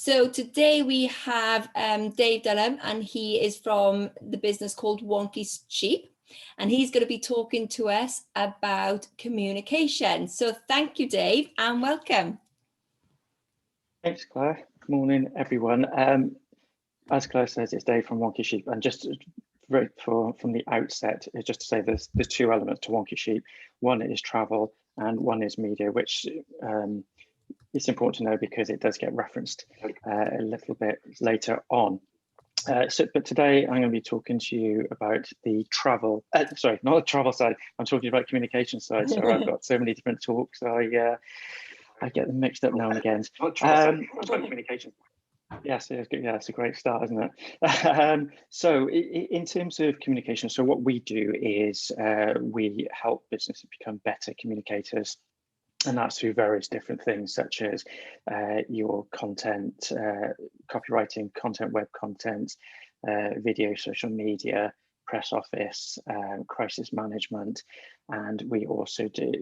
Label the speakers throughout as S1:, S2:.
S1: So today we have Dave Dulin, and he is from the business called Wonky Sheep, and he's going to be talking to us about communication. So thank you, Dave, and welcome.
S2: Thanks, Claire. Good morning, everyone. As Claire says, it's Dave from Wonky Sheep, and just from the outset, just to say there's two elements to Wonky Sheep. One is travel, and one is media, which it's important to know because it does get referenced a little bit later on. But today I'm going to be talking to you about the travel, sorry, not the travel side, I'm talking about communication side. So I've got so many different talks, I get them mixed up now and again. Communication. Yes, yeah, it's a great start, isn't it? So in terms of communication, so what we do is we help businesses become better communicators. And that's through various different things, such as your content, copywriting, content, web content, video, social media, press office, crisis management. And we also do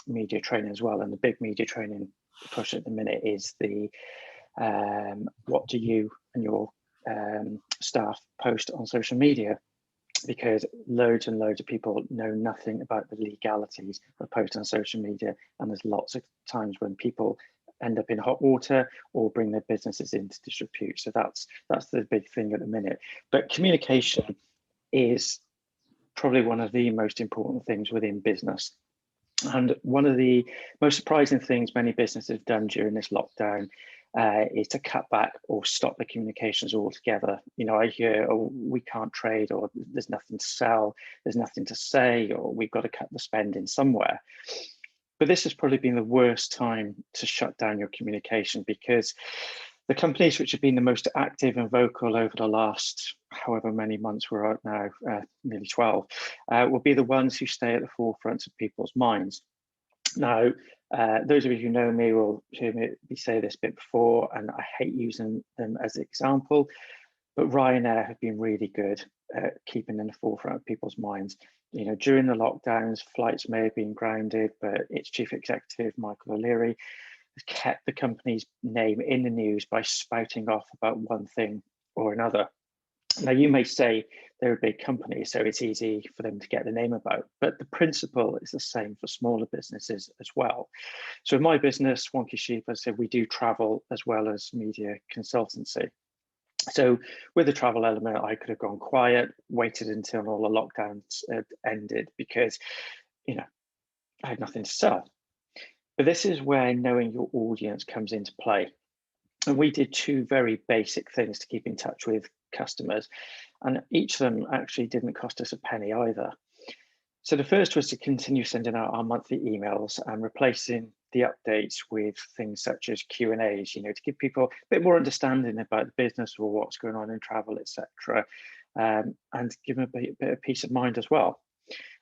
S2: media training as well. And the big media training push at the minute is the what do you and your staff post on social media? Because loads and loads of people know nothing about the legalities of posting on social media. And there's lots of times when people end up in hot water or bring their businesses into disrepute. So that's the big thing at the minute. But communication is probably one of the most important things within business. And one of the most surprising things many businesses have done during this lockdown is to cut back or stop the communications altogether. You know, I hear, oh, we can't trade, or there's nothing to sell, there's nothing to say, or we've got to cut the spending somewhere. But this has probably been the worst time to shut down your communication, because the companies which have been the most active and vocal over the last however many months we're at now, nearly 12, will be the ones who stay at the forefront of people's minds. Now, those of you who know me will hear me say this bit before, and I hate using them as an example, but Ryanair have been really good at keeping in the forefront of people's minds. You know, during the lockdowns, flights may have been grounded, but its chief executive, Michael O'Leary, has kept the company's name in the news by spouting off about one thing or another. Now, you may say they're a big company, so it's easy for them to get the name about, but the principle is the same for smaller businesses as well. So in my business, Wonky Sheep, as I said, we do travel as well as media consultancy. So with the travel element, I could have gone quiet, waited until all the lockdowns had ended because, you know, I had nothing to sell. But this is where knowing your audience comes into play. And we did two very basic things to keep in touch with customers, and each of them actually didn't cost us a penny either. So the first was to continue sending out our monthly emails and replacing the updates with things such as Q&As, you know, to give people a bit more understanding about the business or what's going on in travel, etc., and give them a bit of peace of mind as well.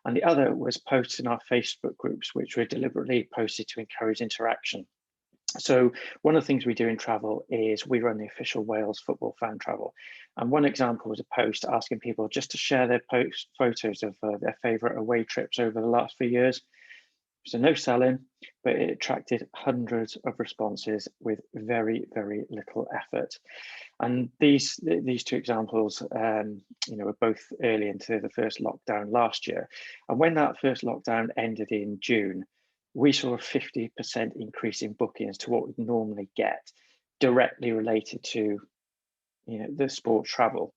S2: And the other was posts in our Facebook groups, which were deliberately posted to encourage interaction. So one of the things we do in travel is we run the official Wales football fan travel. And one example was a post asking people just to share their photos of their favourite away trips over the last few years. So no selling, but it attracted hundreds of responses with very, very little effort. And these two examples, you know, were both early into the first lockdown last year. And when that first lockdown ended in June, we saw a 50% increase in bookings to what we'd normally get, directly related to, you know, the sport travel.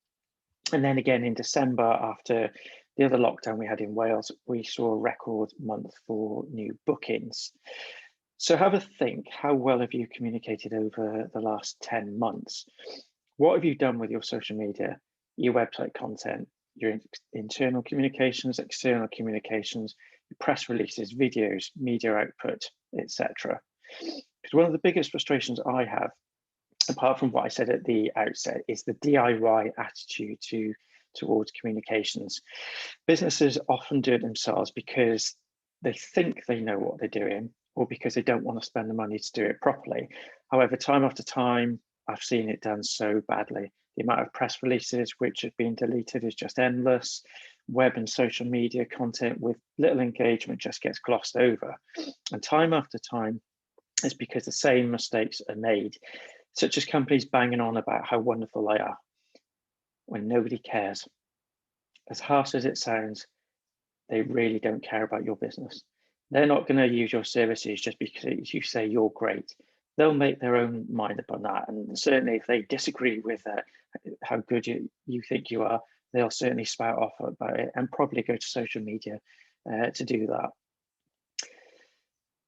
S2: And then again in December, after the other lockdown we had in Wales, we saw a record month for new bookings. So have a think, how well have you communicated over the last 10 months? What have you done with your social media, your website content, your internal communications, external communications, press releases, videos, media output, etc. Because one of the biggest frustrations I have, apart from what I said at the outset, is the DIY attitude towards communications. Businesses often do it themselves because they think they know what they're doing, or because they don't want to spend the money to do it properly. However, time after time, I've seen it done so badly. The amount of press releases which have been deleted is just endless. Web and social media content with little engagement just gets glossed over. And time after time, it's because the same mistakes are made. such as companies banging on about how wonderful they are when nobody cares. As harsh as it sounds, they really don't care about your business. They're not going to use your services just because you say you're great. They'll make their own mind up on that. And certainly if they disagree with how good you think you are, they'll certainly spout off about it and probably go to social media to do that.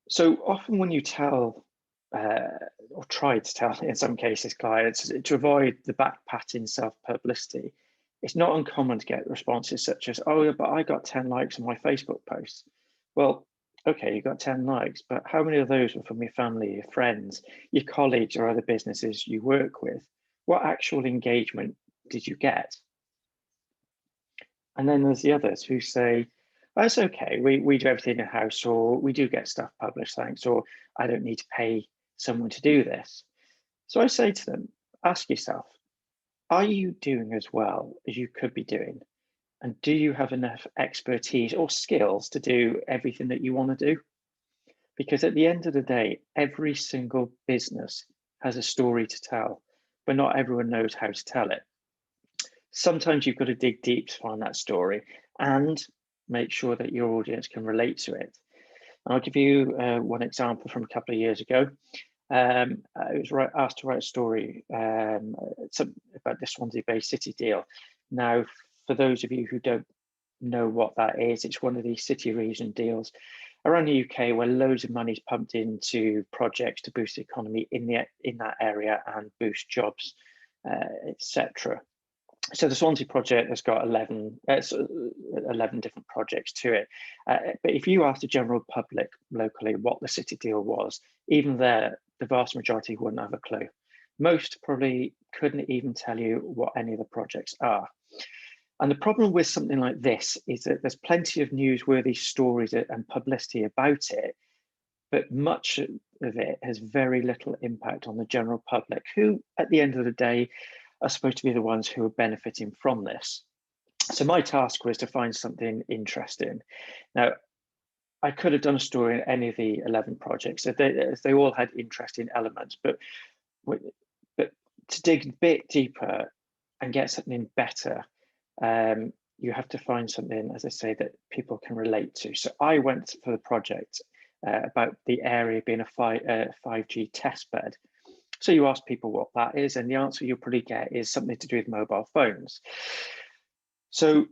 S2: So often when you tell, or try to tell in some cases, clients to avoid the back-patting self-publicity, it's not uncommon to get responses such as, oh, but I got 10 likes on my Facebook post. Well, okay, you got 10 likes, but how many of those were from your family, your friends, your colleagues, or other businesses you work with? What actual engagement did you get? And then there's the others who say, that's okay, we do everything in-house, or we do get stuff published, thanks, or I don't need to pay someone to do this. So I say to them, ask yourself, are you doing as well as you could be doing? And do you have enough expertise or skills to do everything that you want to do? Because at the end of the day, every single business has a story to tell, but not everyone knows how to tell it. Sometimes you've got to dig deep to find that story and make sure that your audience can relate to it. And I'll give you one example from a couple of years ago. I was asked to write a story about this Swansea-based city deal. Now, for those of you who don't know what that is, it's one of these city region deals around the UK where loads of money is pumped into projects to boost the economy in that area and boost jobs, etc. So the Swansea project has got 11 different projects to it. But if you ask the general public locally what the city deal was, even there, the vast majority wouldn't have a clue. Most probably couldn't even tell you what any of the projects are. And the problem with something like this is that there's plenty of newsworthy stories and publicity about it, but much of it has very little impact on the general public, who at the end of the day are supposed to be the ones who are benefiting from this. So my task was to find something interesting. Now, I could have done a story on any of the 11 projects. They all had interesting elements, but to dig a bit deeper and get something better, you have to find something, as I say, that people can relate to. So I went for the project about the area being a 5G test bed. So you ask people what that is, and the answer you'll probably get is something to do with mobile phones. So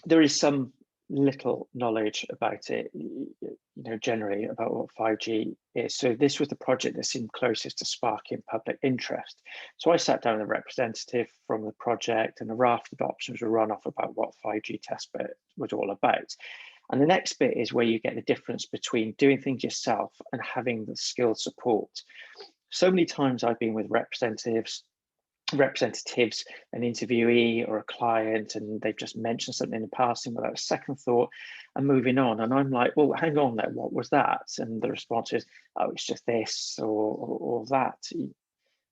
S2: there is some little knowledge about it, generally about what 5G is. So this was the project that seemed closest to sparking public interest. So I sat down with a representative from the project, and a raft of options were run off about what 5G testbed was all about. And the next bit is where you get the difference between doing things yourself and having the skilled support. So many times I've been with representatives, an interviewee or a client, and they've just mentioned something in passing without a second thought and moving on. And I'm like, well, hang on there, what was that? And the response is, oh, it's just this or that.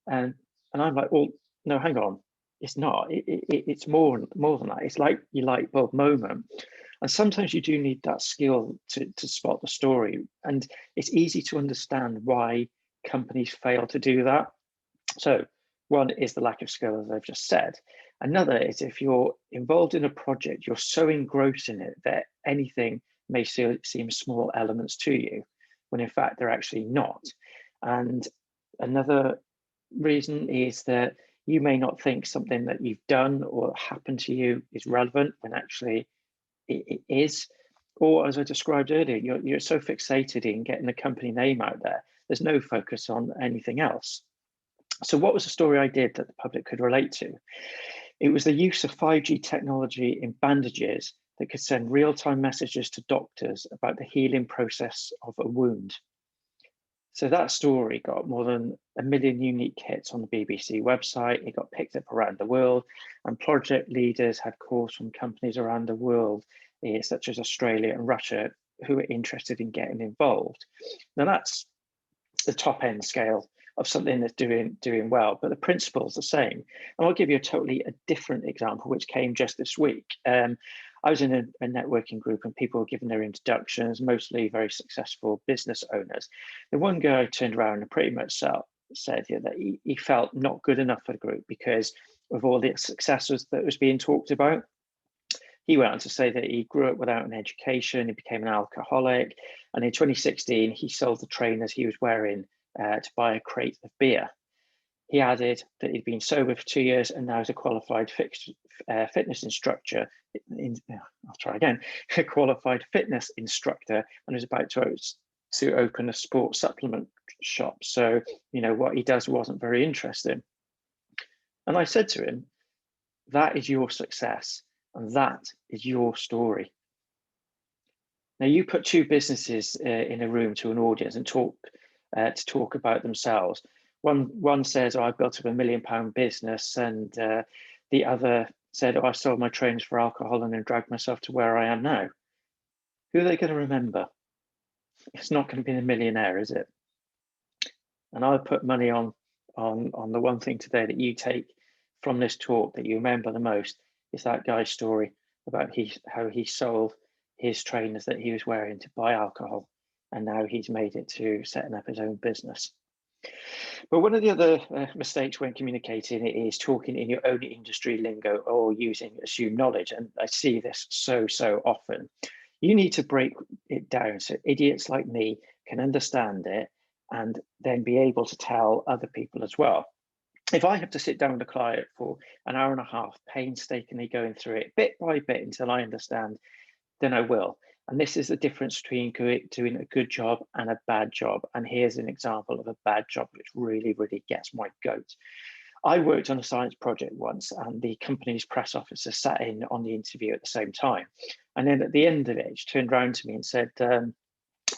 S2: And I'm like, well, no, hang on, it's not. It's more than that. It's like your light bulb moment. And sometimes you do need that skill to spot the story. And it's easy to understand why companies fail to do that. So one is the lack of skill, as I've just said. Another is if you're involved in a project, you're so engrossed in it that anything may seem small elements to you, when in fact they're actually not. And another reason is that you may not think something that you've done or happened to you is relevant when actually it is. Or as I described earlier, you're so fixated in getting the company name out there, there's no focus on anything else. So what was the story I did that the public could relate to? It was the use of 5G technology in bandages that could send real-time messages to doctors about the healing process of a wound. So that story got more than 1 million unique hits on the BBC website. It got picked up around the world, and project leaders had calls from companies around the world, such as Australia and Russia, who were interested in getting involved. Now that's the top end scale of something that's doing well, but the principle's the same. And I'll give you a different example, which came just this week. I was in a networking group and people were giving their introductions, mostly very successful business owners. The one guy turned around and pretty much said that he felt not good enough for the group because of all the successes that was being talked about. He went on to say that he grew up without an education, he became an alcoholic, and in 2016 he sold the trainers he was wearing to buy a crate of beer. He added that he'd been sober for 2 years and now is a qualified fitness instructor. I'll try again. A qualified fitness instructor, and is about to open a sports supplement shop. So, what he does wasn't very interesting. And I said to him, that is your success, and that is your story. Now, you put two businesses in a room to an audience and talk about themselves. One says, I built up £1 million business, and the other said, I sold my trainers for alcohol and then dragged myself to where I am now. Who are they going to remember? It's not going to be the millionaire, is it? And I put money on the one thing today that you take from this talk that you remember the most is that guy's story about how he sold his trainers that he was wearing to buy alcohol, and now he's made it to setting up his own business. But one of the other mistakes when communicating is talking in your own industry lingo or using assumed knowledge. And I see this so often. You need to break it down so idiots like me can understand it and then be able to tell other people as well. If I have to sit down with a client for an hour and a half, painstakingly going through it bit by bit until I understand, then I will. And this is the difference between doing a good job and a bad job. And here's an example of a bad job, which really gets my goat. I worked on a science project once, and the company's press officer sat in on the interview at the same time. And then at the end of it, she turned around to me and said,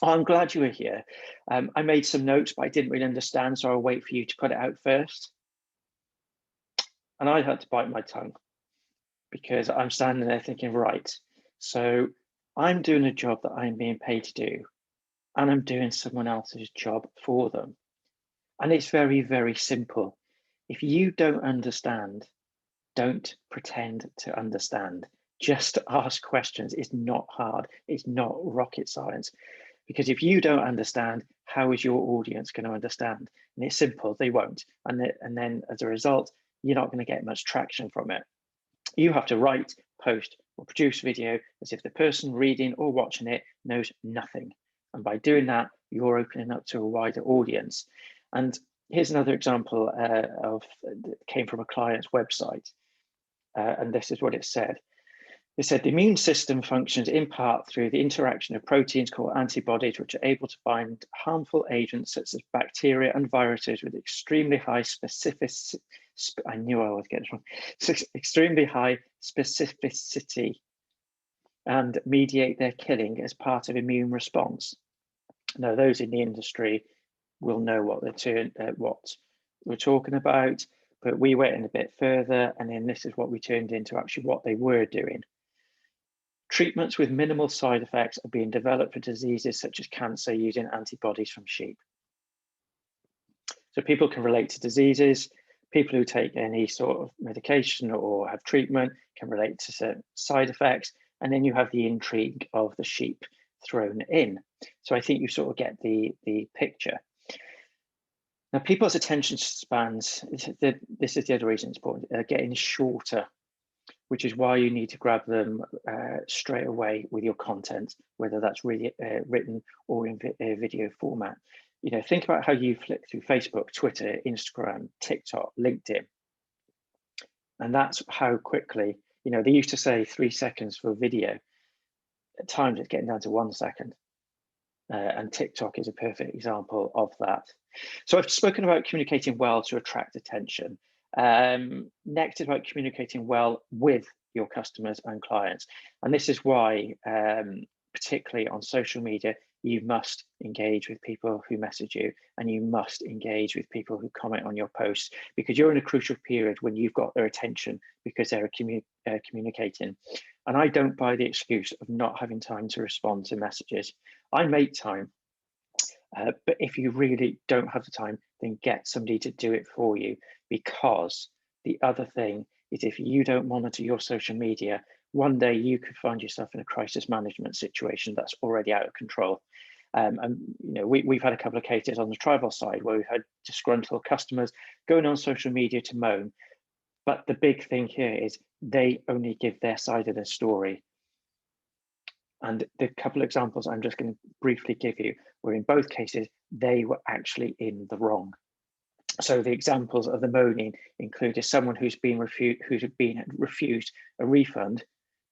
S2: I'm glad you were here. I made some notes, but I didn't really understand, so I'll wait for you to put it out first. And I had to bite my tongue because I'm standing there thinking, right, so I'm doing a job that I'm being paid to do, and I'm doing someone else's job for them. And it's very simple. If you don't understand, don't pretend to understand. Just ask questions. It's not hard. It's not rocket science. Because if you don't understand, how is your audience going to understand? And it's simple, they won't. And then as a result, you're not going to get much traction from it. You have to write, post, or produce video as if the person reading or watching it knows nothing. And by doing that, you're opening up to a wider audience. And here's another example that came from a client's website. And this is what it said. It said the immune system functions in part through the interaction of proteins called antibodies, which are able to bind harmful agents such as bacteria and viruses with extremely high specificity. I knew I would get this wrong. Extremely high specificity, and mediate their killing as part of immune response. Now, those in the industry will know what we're talking about, but we went in a bit further, and then this is what we turned into actually what they were doing. Treatments with minimal side effects are being developed for diseases such as cancer using antibodies from sheep. So people can relate to diseases. People who take any sort of medication or have treatment can relate to certain side effects. And then you have the intrigue of the sheep thrown in. So I think you sort of get the picture. Now, people's attention spans, this is the other reason it's important, are getting shorter, which is why you need to grab them straight away with your content, whether that's really written or in video format. Think about how you flick through Facebook, Twitter, Instagram, TikTok, LinkedIn. And that's how quickly, they used to say 3 seconds for a video. At times it's getting down to 1 second. And TikTok is a perfect example of that. So I've spoken about communicating well to attract attention. Next is about communicating well with your customers and clients. And this is why, particularly on social media, you must engage with people who message you, and you must engage with people who comment on your posts, because you're in a crucial period when you've got their attention because they're communicating. And I don't buy the excuse of not having time to respond to messages. I make time, but if you really don't have the time, then get somebody to do it for you, because the other thing is, if you don't monitor your social media, one day you could find yourself in a crisis management situation that's already out of control. And we've had a couple of cases on the tribal side where we've had disgruntled customers going on social media to moan. But the big thing here is they only give their side of the story. And the couple of examples I'm just going to briefly give you were in both cases, they were actually in the wrong. So the examples of the moaning included someone who's been refused a refund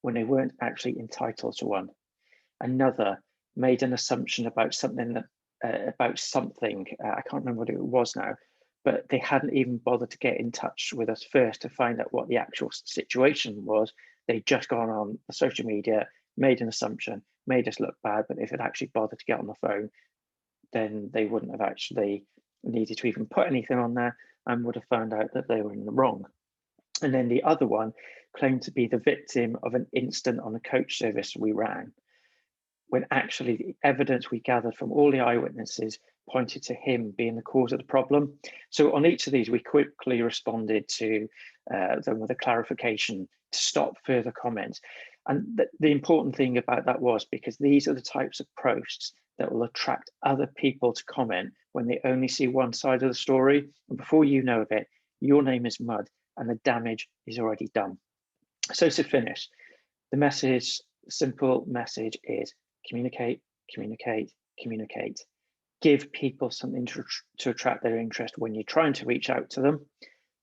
S2: when they weren't actually entitled to one. Another made an assumption about something I can't remember what it was now, but they hadn't even bothered to get in touch with us first to find out what the actual situation was. They'd just gone on the social media, made an assumption, made us look bad, but if they'd actually bothered to get on the phone, then they wouldn't have actually needed to even put anything on there and would have found out that they were in the wrong. And then the other one claimed to be the victim of an incident on a coach service we ran, when actually the evidence we gathered from all the eyewitnesses pointed to him being the cause of the problem. So on each of these, we quickly responded to them with a clarification to stop further comments. And the important thing about that was because these are the types of posts that will attract other people to comment when they only see one side of the story. And before you know of it, your name is mud and the damage is already done. So to finish, the simple message is communicate, communicate, communicate. Give people something to attract their interest when you're trying to reach out to them,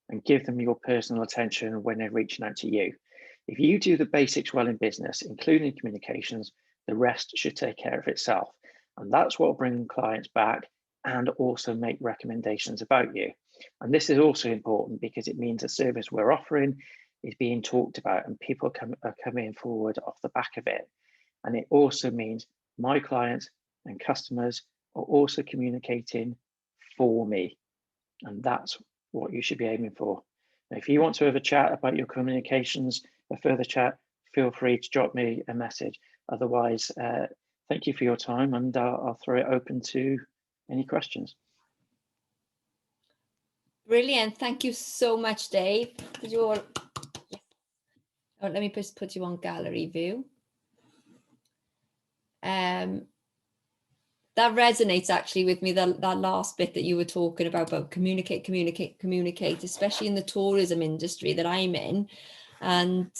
S2: and give them your personal attention when they're reaching out to you. If you do the basics well in business, including communications, the rest should take care of itself. And that's what will bring clients back and also make recommendations about you. And this is also important because it means the service we're offering is being talked about and people are coming forward off the back of it. And it also means my clients and customers are also communicating for me. And that's what you should be aiming for. Now, if you want to have a chat about your communications, a further chat, feel free to drop me a message. Otherwise, thank you for your time, and I'll throw it open to any questions.
S1: Brilliant. Thank you so much, Dave. Let me just put you on gallery view. That resonates actually with me, that last bit that you were talking about communicate, especially in the tourism industry that I'm in. And,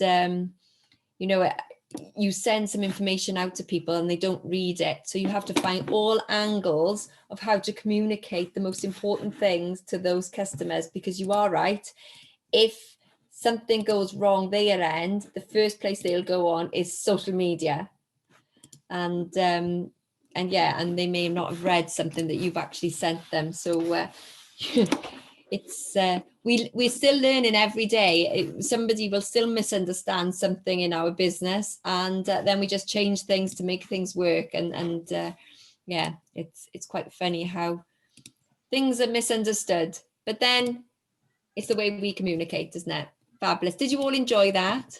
S1: you send some information out to people and they don't read it. So you have to find all angles of how to communicate the most important things to those customers, because you are right. If something goes wrong their end, the first place they'll go on is social media. And they may not have read something that you've actually sent them. So it's we're still learning every day. Somebody will still misunderstand something in our business, and then we just change things to make things work. And it's quite funny how things are misunderstood, but then it's the way we communicate, isn't it? Fabulous. Did you all enjoy that?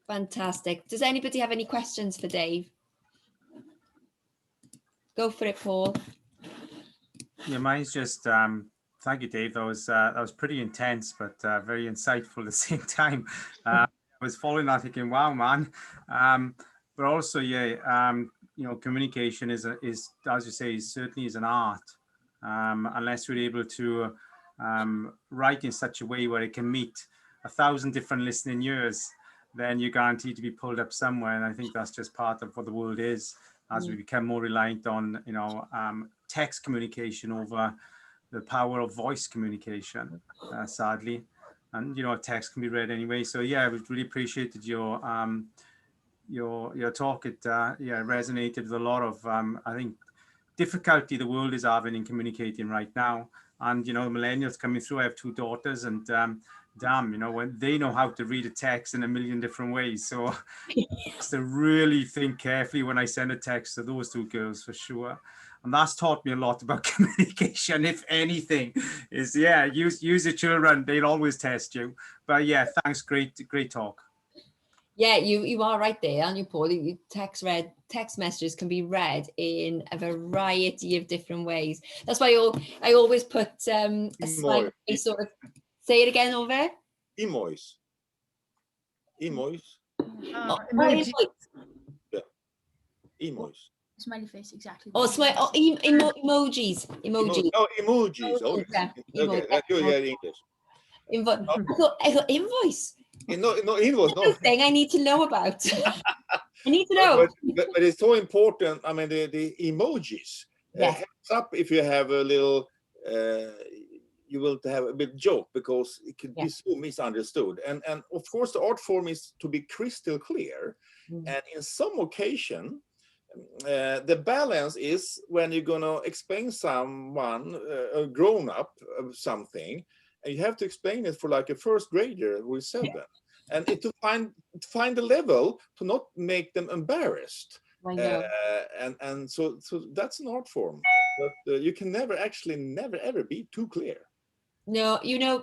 S1: Fantastic. Does anybody have any questions for Dave? Go for it, Paul.
S3: Yeah, mine's just thank you, Dave. That was pretty intense, but very insightful at the same time. I was following that thinking, wow, man. But also, communication is as you say, certainly is an art. Unless we're able to write in such a way where it can meet 1,000 different listening ears, then you're guaranteed to be pulled up somewhere. And I think that's just part of what the world is, as we become more reliant on, text communication over the power of voice communication, sadly. And, text can be read anyway. So yeah, we really appreciated your talk. It resonated with a lot of, I think, difficulty the world is having in communicating right now. And, the millennials coming through, I have 2 daughters, and when they know how to read a text in a million different ways. So I have to really think carefully when I send a text to those 2 girls, for sure. And that's taught me a lot about communication, if anything, is use your children. They'll always test you. But yeah, thanks. Great talk.
S1: Yeah, you are right there, aren't you, Paul? Text messages can be read in a variety of different ways. That's why I always put a slide, sort of. Say it again, over.
S4: Emois.
S1: Emois.
S4: Yeah. Emois. Smiley face, exactly.
S1: Oh, emojis. Emojis.
S5: Oh, emojis. Oh,
S1: Yeah,
S5: okay. That's good. Yeah, English.
S1: I thought invoice.
S5: No, invoice. No.
S1: Thing I need to know about. I need to know.
S5: But it's so important. I mean, the emojis.
S1: Yeah.
S5: Heads up if you have a little. You will have a bit joke because it can be so misunderstood. And of course, the art form is to be crystal clear. And in some occasion, the balance is when you're going to explain someone, a grown up, something, and you have to explain it for like a first grader who is 7. And to find a level to not make them embarrassed. And so that's an art form. But you can never ever be too clear.
S1: No, you know,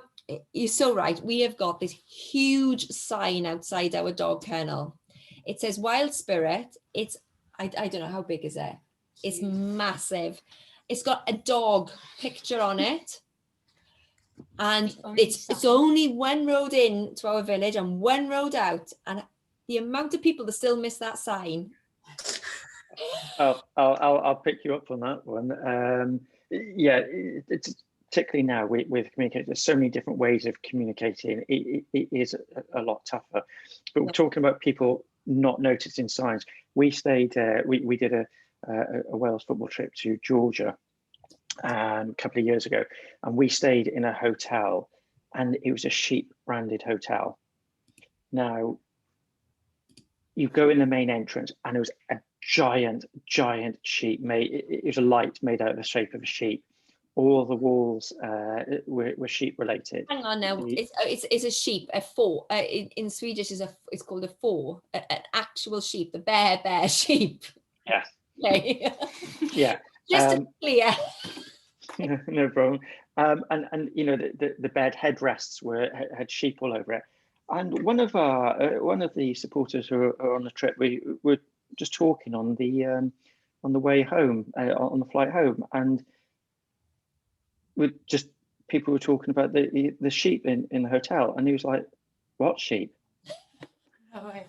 S1: you're so right. We have got this huge sign outside our dog kennel. It says Wild Spirit. It's, I don't know, how big is it? It's massive. It's got a dog picture on it. And it's only one road in to our village and one road out. And the amount of people that still miss that sign.
S2: Oh, I'll pick you up on that one. Yeah, it's particularly now with communication. There's so many different ways of communicating. It is a lot tougher. But we're talking about people not noticing signs. We stayed. We did a Wales football trip to Georgia a couple of years ago, and we stayed in a hotel, and it was a sheep branded hotel. Now, you go in the main entrance, and it was a giant sheep it was a light made out of the shape of a sheep. All the walls were sheep related.
S1: Hang on now, it's a sheep, a får. In Swedish it's called a får, an actual sheep, the bear sheep.
S2: Yeah.
S1: Okay.
S2: Yeah.
S1: Just to clear.
S2: No problem. And you know, the bed headrests had sheep all over it. And one of the supporters who are on the trip, we were just talking on the way home, on the flight home, and people were talking about the sheep in the hotel, and he was like, "What sheep?"
S4: Oh, right.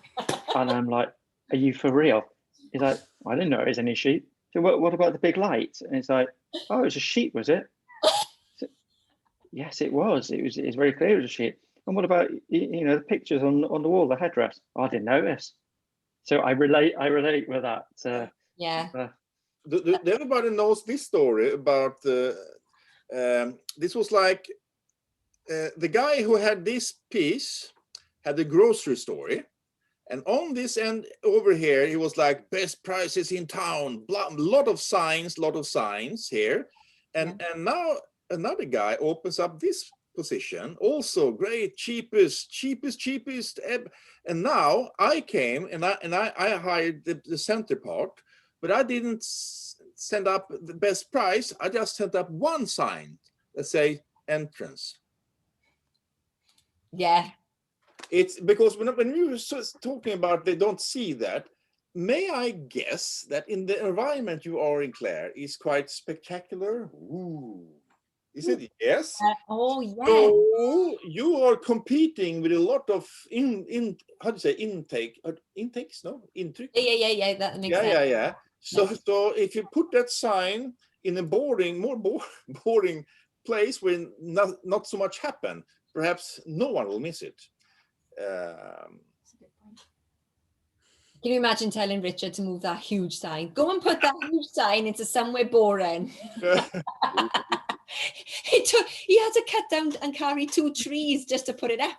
S2: And I'm like, "Are you for real?" He's like, "I didn't know there was any sheep." So what about the big light? And it's like, "Oh, it was a sheep, was it?" So, yes, it was. It's very clear it was a sheep. And what about the pictures on the wall, the headdress? Oh, I didn't notice. So I relate with that.
S1: Yeah.
S5: Everybody knows this story about this was like the guy who had this piece had a grocery store, and on this end over here he was like best prices in town, lot of signs here, and now another guy opens up this position, also great, cheapest, and now I came and I hired the center part, but I didn't send up the best price. I just sent up one sign that say entrance.
S1: Yeah.
S5: It's because when you were talking about they don't see that, may I guess that in the environment you are in, Claire, is quite spectacular? Ooh. Is it? Yes.
S1: Oh, yeah.
S5: So you are competing with a lot of how do you say intakes? No, intake.
S1: Yeah. That makes sense.
S5: Yeah. So if you put that sign in a more boring place where not so much happen, perhaps no one will miss it.
S1: Can you imagine telling Richard to move that huge sign? Go and put that huge sign into somewhere boring. He had to cut down and carry 2 trees just to put it up.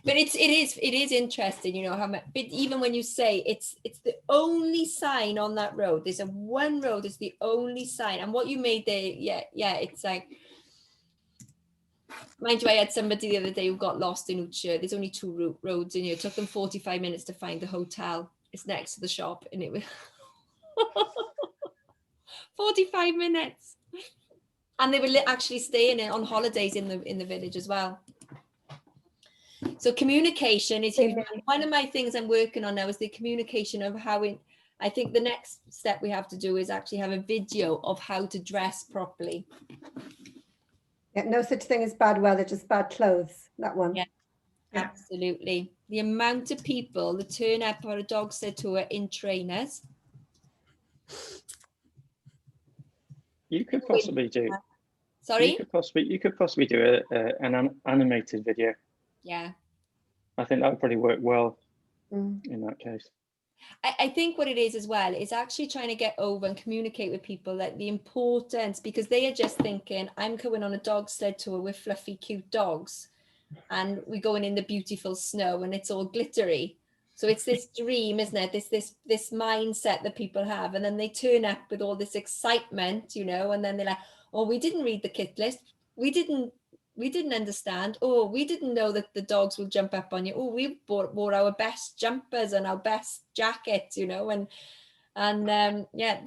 S1: But it is interesting, how much. But even when you say it's the only sign on that road, there's one road is the only sign, and what you made there, it's like. Mind you, I had somebody the other day who got lost in Utsjö. There's only 2 roads in here. It took them 45 minutes to find the hotel. It's next to the shop, and it was 45 minutes. And they were actually staying on holidays in the village as well. So communication is huge. One of my things I'm working on now is the communication of I think the next step we have to do is actually have a video of how to dress properly.
S6: Yeah, no such thing as bad weather, just bad clothes. That one.
S1: Yeah. Absolutely. The amount of people that turn up for a dog sled tour in trainers.
S2: You could possibly do.
S1: Sorry?
S2: You could possibly do an animated video.
S1: Yeah.
S2: I think that would probably work well in that case.
S1: I think what it is as well is actually trying to get over and communicate with people that the importance, because they are just thinking, I'm going on a dog sled tour with fluffy, cute dogs, and we're going in the beautiful snow and it's all glittery. So it's this dream, isn't it? This mindset that people have, and then they turn up with all this excitement, you know, and then they're like, oh, we didn't read the kit list. We didn't understand. Oh, we didn't know that the dogs will jump up on you. Oh, we wore our best jumpers and our best jackets, you know, and yeah,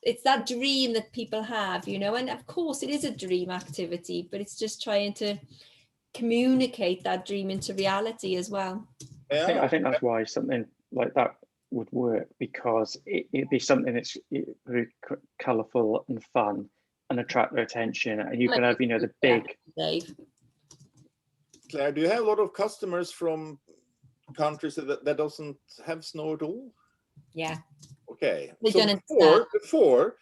S1: it's that dream that people have, you know, and of course it is a dream activity, but it's just trying to communicate that dream into reality as well.
S2: I think that's why something like that would work, because it'd be something that's very colourful and fun and attract their attention, and you can have, you know, the big.
S1: Dave.
S5: Claire, do you have a lot of customers from countries that doesn't have snow at all?
S1: Yeah.
S5: Okay.
S1: They
S5: So
S1: don't
S5: before,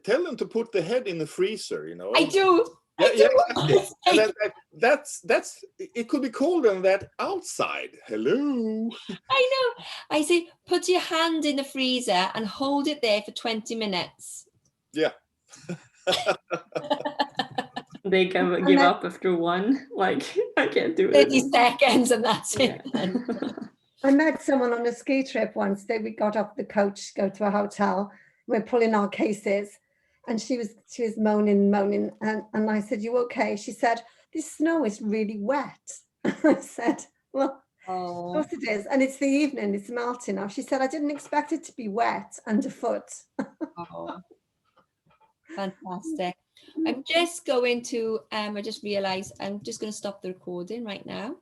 S5: tell them to put the head in the freezer, you know.
S1: I do.
S5: Yeah, exactly. And that's it could be colder than that outside. Hello.
S1: I know. I say, put your hand in the freezer and hold it there for 20 minutes.
S5: Yeah.
S6: They can give up after one. Like, I can't do it.
S1: 30 seconds and that's it.
S7: I met someone on a ski trip once. We got off the coach, go to a hotel. We're pulling our cases, and she was moaning, and I said, "You okay?" She said, "This snow is really wet." I said, "Well, of course it is, and it's the evening. It's melting now." She said, "I didn't expect it to be wet underfoot."
S1: Oh, fantastic. I'm just going to, I just realized I'm just going to stop the recording right now.